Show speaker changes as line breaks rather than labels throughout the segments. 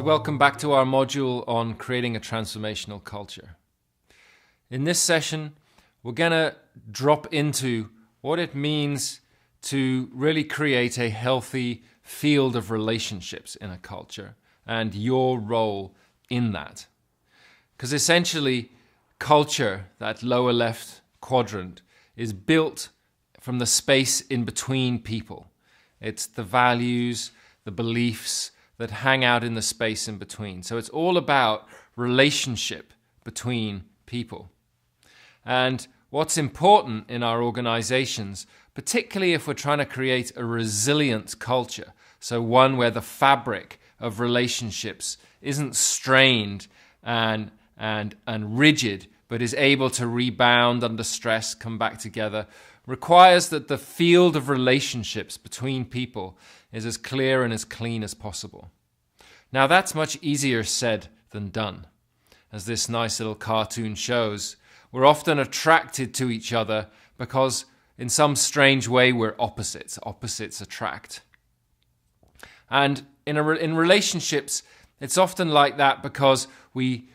welcome back to our module on creating a transformational culture. In this session, we're going to drop into what it means to really create a healthy field of relationships in a culture and your role in that. Because essentially, culture, that lower left quadrant, is built from the space in between people. It's the values, the beliefs that hang out in the space in between. So it's all about relationship between people. And what's important in our organizations, particularly if we're trying to create a resilient culture, so one where the fabric of relationships isn't strained and rigid, but is able to rebound under stress, come back together, requires that the field of relationships between people is as clear and as clean as possible. Now that's much easier said than done. As this nice little cartoon shows, we're often attracted to each other because in some strange way we're opposites. Opposites attract. And in relationships, it's often like that because we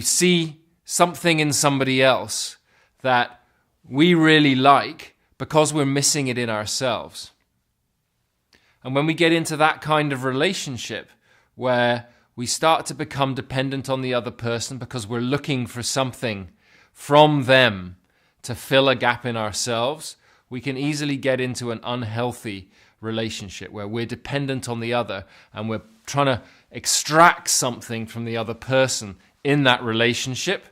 see something in somebody else that we really like because we're missing it in ourselves. And when we get into that kind of relationship where we start to become dependent on the other person because we're looking for something from them to fill a gap in ourselves, we can easily get into an unhealthy relationship where we're dependent on the other and we're trying to extract something from the other person in that relationship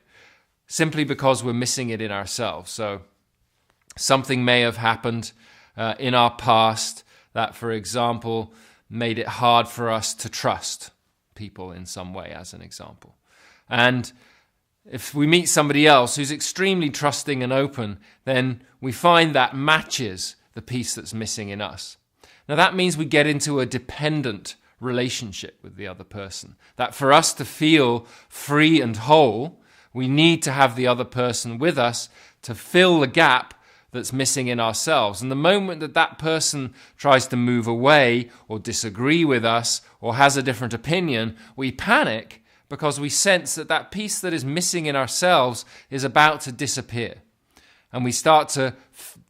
simply because we're missing it in ourselves. So something may have happened in our past that, for example, made it hard for us to trust people in some way, as an example. And if we meet somebody else who's extremely trusting and open, then we find that matches the piece that's missing in us. Now that means we get into a dependent relationship with the other person. That for us to feel free and whole, we need to have the other person with us to fill the gap that's missing in ourselves. And the moment that that person tries to move away or disagree with us or has a different opinion, we panic because we sense that that piece that is missing in ourselves is about to disappear. And we start to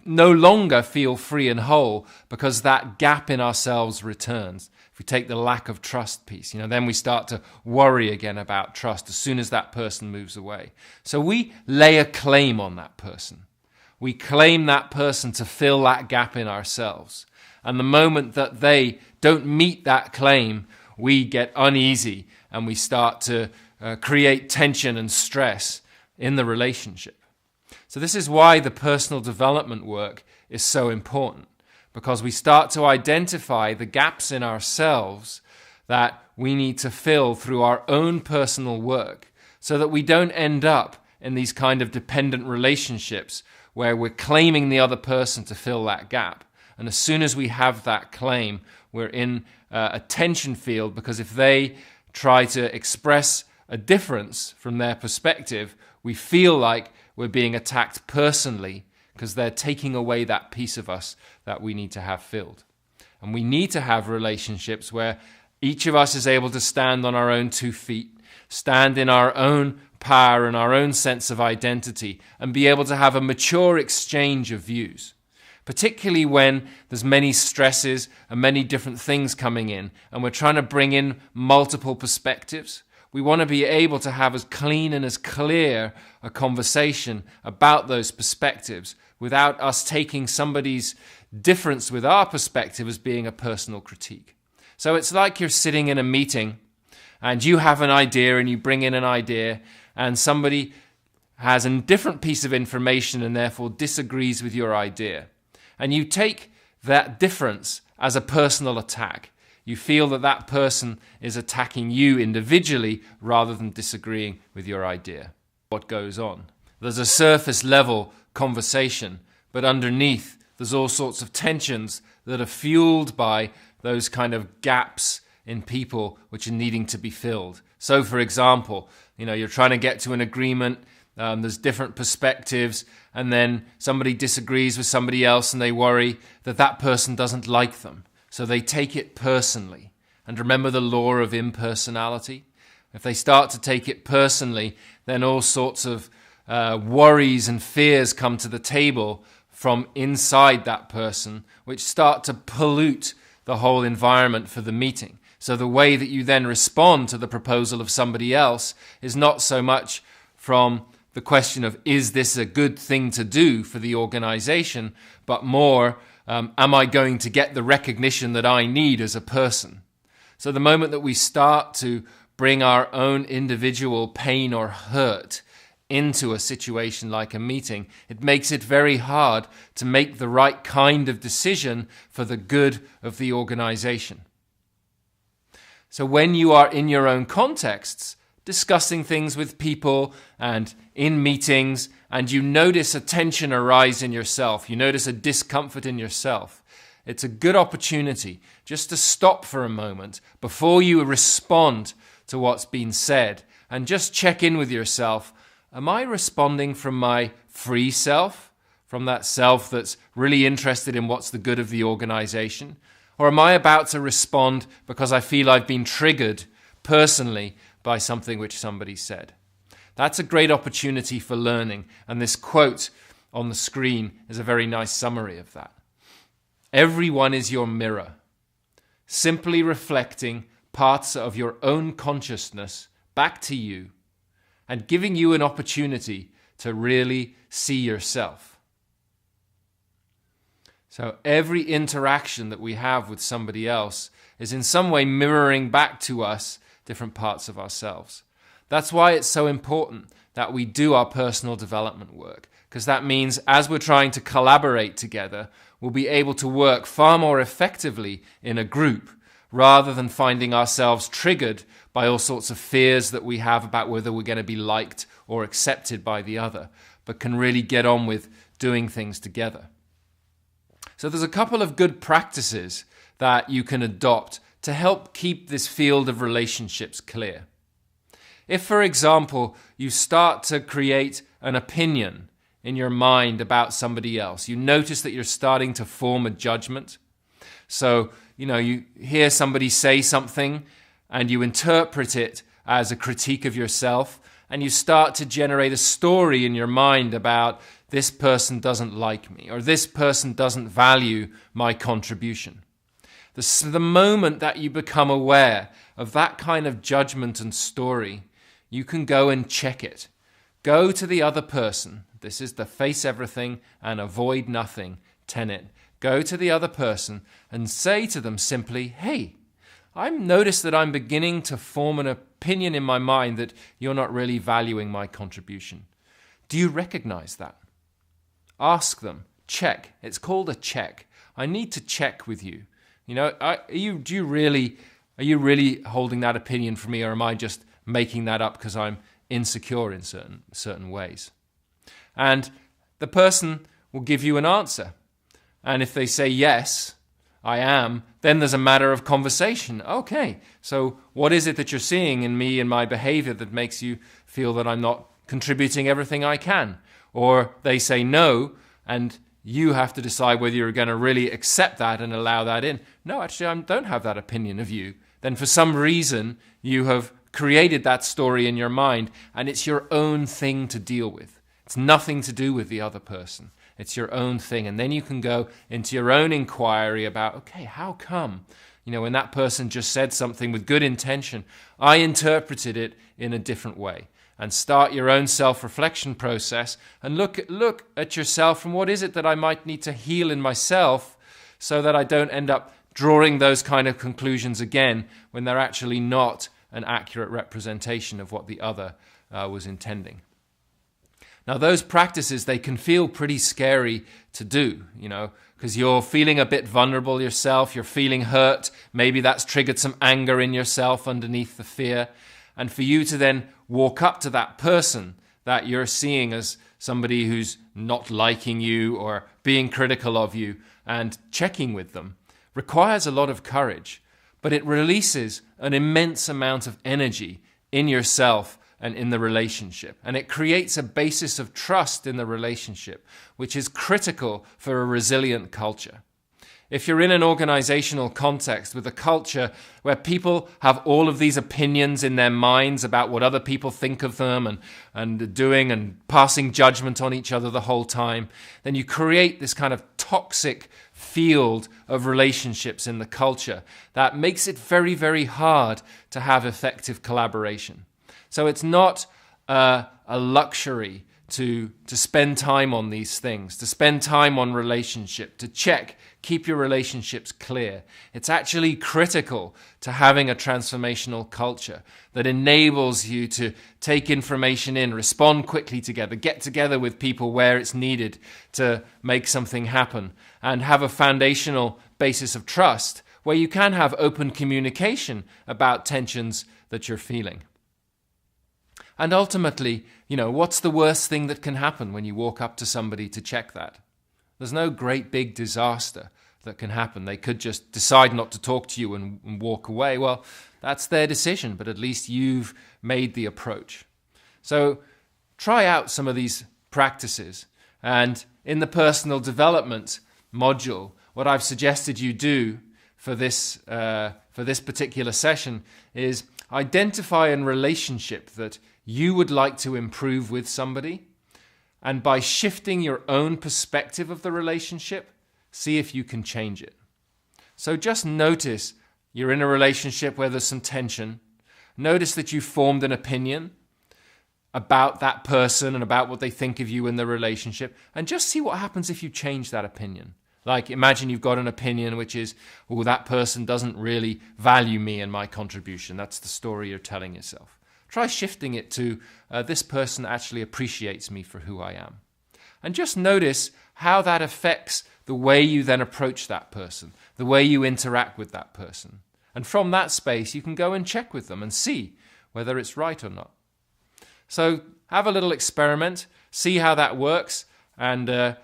no longer feel free and whole because that gap in ourselves returns. If we take the lack of trust piece, then we start to worry again about trust as soon as that person moves away. So we lay a claim on that person. We claim that person to fill that gap in ourselves. And the moment that they don't meet that claim, we get uneasy and we start to create tension and stress in the relationship. So this is why the personal development work is so important, because we start to identify the gaps in ourselves that we need to fill through our own personal work so that we don't end up in these kind of dependent relationships where we're claiming the other person to fill that gap. And as soon as we have that claim, we're in a tension field, because if they try to express a difference from their perspective, we feel like we're being attacked personally because they're taking away that piece of us that we need to have filled. And we need to have relationships where each of us is able to stand on our own 2 feet, stand in our own power and our own sense of identity, and be able to have a mature exchange of views, particularly when there's many stresses and many different things coming in, and we're trying to bring in multiple perspectives. We want to be able to have as clean and as clear a conversation about those perspectives without us taking somebody's difference with our perspective as being a personal critique. So it's like you're sitting in a meeting and you have an idea and you bring in an idea, and somebody has a different piece of information and therefore disagrees with your idea. And you take that difference as a personal attack. You feel that that person is attacking you individually rather than disagreeing with your idea. What goes on? There's a surface level conversation, but underneath there's all sorts of tensions that are fueled by those kind of gaps in people which are needing to be filled. So for example, you're trying to get to an agreement, there's different perspectives, and then somebody disagrees with somebody else and they worry that that person doesn't like them. So they take it personally. And remember the law of impersonality? If they start to take it personally, then all sorts of worries and fears come to the table from inside that person, which start to pollute the whole environment for the meeting. So the way that you then respond to the proposal of somebody else is not so much from the question of, is this a good thing to do for the organization, but more, am I going to get the recognition that I need as a person? So the moment that we start to bring our own individual pain or hurt into a situation like a meeting, it makes it very hard to make the right kind of decision for the good of the organization. So when you are in your own contexts, discussing things with people and in meetings, and you notice a tension arise in yourself, you notice a discomfort in yourself, it's a good opportunity just to stop for a moment before you respond to what's been said and just check in with yourself. Am I responding from my free self, from that self that's really interested in what's the good of the organization? Or am I about to respond because I feel I've been triggered personally by something which somebody said? That's a great opportunity for learning, and this quote on the screen is a very nice summary of that. Everyone is your mirror, simply reflecting parts of your own consciousness back to you and giving you an opportunity to really see yourself. So every interaction that we have with somebody else is in some way mirroring back to us different parts of ourselves. That's why it's so important that we do our personal development work, because that means as we're trying to collaborate together, we'll be able to work far more effectively in a group rather than finding ourselves triggered by all sorts of fears that we have about whether we're going to be liked or accepted by the other, but can really get on with doing things together. So there's a couple of good practices that you can adopt to help keep this field of relationships clear. If, for example, you start to create an opinion in your mind about somebody else, you notice that you're starting to form a judgment. So, you hear somebody say something and you interpret it as a critique of yourself, and you start to generate a story in your mind about this person doesn't like me, or this person doesn't value my contribution. The moment that you become aware of that kind of judgment and story, you can go and check it. Go to the other person. This is the face everything and avoid nothing tenet. Go to the other person and say to them simply, hey, I've noticed that I'm beginning to form an opinion in my mind that you're not really valuing my contribution. Do you recognize that? Ask them. Check. It's called a check. I need to check with you. Are you really holding that opinion for me, or am I just making that up because I'm insecure in certain ways? And the person will give you an answer. And if they say, yes, I am, then there's a matter of conversation. Okay, so what is it that you're seeing in me and my behavior that makes you feel that I'm not contributing everything I can? Or they say no, and you have to decide whether you're going to really accept that and allow that in. No, actually, I don't have that opinion of you. Then for some reason, you have created that story in your mind, and it's your own thing to deal with. It's nothing to do with the other person. It's your own thing. And then you can go into your own inquiry about, okay, how come? When that person just said something with good intention, I interpreted it in a different way. And start your own self-reflection process and look at yourself from what is it that I might need to heal in myself so that I don't end up drawing those kind of conclusions again when they're actually not an accurate representation of what the other was intending. Now, those practices, they can feel pretty scary to do, because you're feeling a bit vulnerable yourself, you're feeling hurt, maybe that's triggered some anger in yourself underneath the fear. And for you to then walk up to that person that you're seeing as somebody who's not liking you or being critical of you and checking with them requires a lot of courage, but it releases an immense amount of energy in yourself and in the relationship. And it creates a basis of trust in the relationship, which is critical for a resilient culture. if you're in an organizational context with a culture where people have all of these opinions in their minds about what other people think of them and doing and passing judgment on each other the whole time, then you create this kind of toxic field of relationships in the culture that makes it very, very hard to have effective collaboration. So it's not a luxury to spend time on these things, to spend time on relationship, to check, keep your relationships clear. It's actually critical to having a transformational culture that enables you to take information in, respond quickly together, get together with people where it's needed to make something happen, and have a foundational basis of trust where you can have open communication about tensions that you're feeling. And ultimately, what's the worst thing that can happen when you walk up to somebody to check that? There's no great big disaster that can happen. They could just decide not to talk to you and walk away. Well, that's their decision, but at least you've made the approach. So try out some of these practices. And in the personal development module, what I've suggested you do for this particular session is identify a relationship that you would like to improve with somebody, and by shifting your own perspective of the relationship, see if you can change it. So just notice you're in a relationship where there's some tension. Notice that you formed an opinion about that person and about what they think of you in the relationship, and just see what happens if you change that opinion. Like, imagine you've got an opinion which is, that person doesn't really value me and my contribution. That's the story you're telling yourself. Try shifting it to, this person actually appreciates me for who I am. And just notice how that affects the way you then approach that person, the way you interact with that person. And from that space, you can go and check with them and see whether it's right or not. So have a little experiment, see how that works, and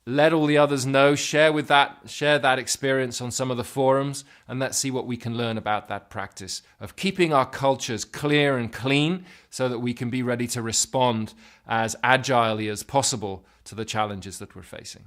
let all the others know, share that experience on some of the forums, and let's see what we can learn about that practice of keeping our cultures clear and clean so that we can be ready to respond as agilely as possible to the challenges that we're facing.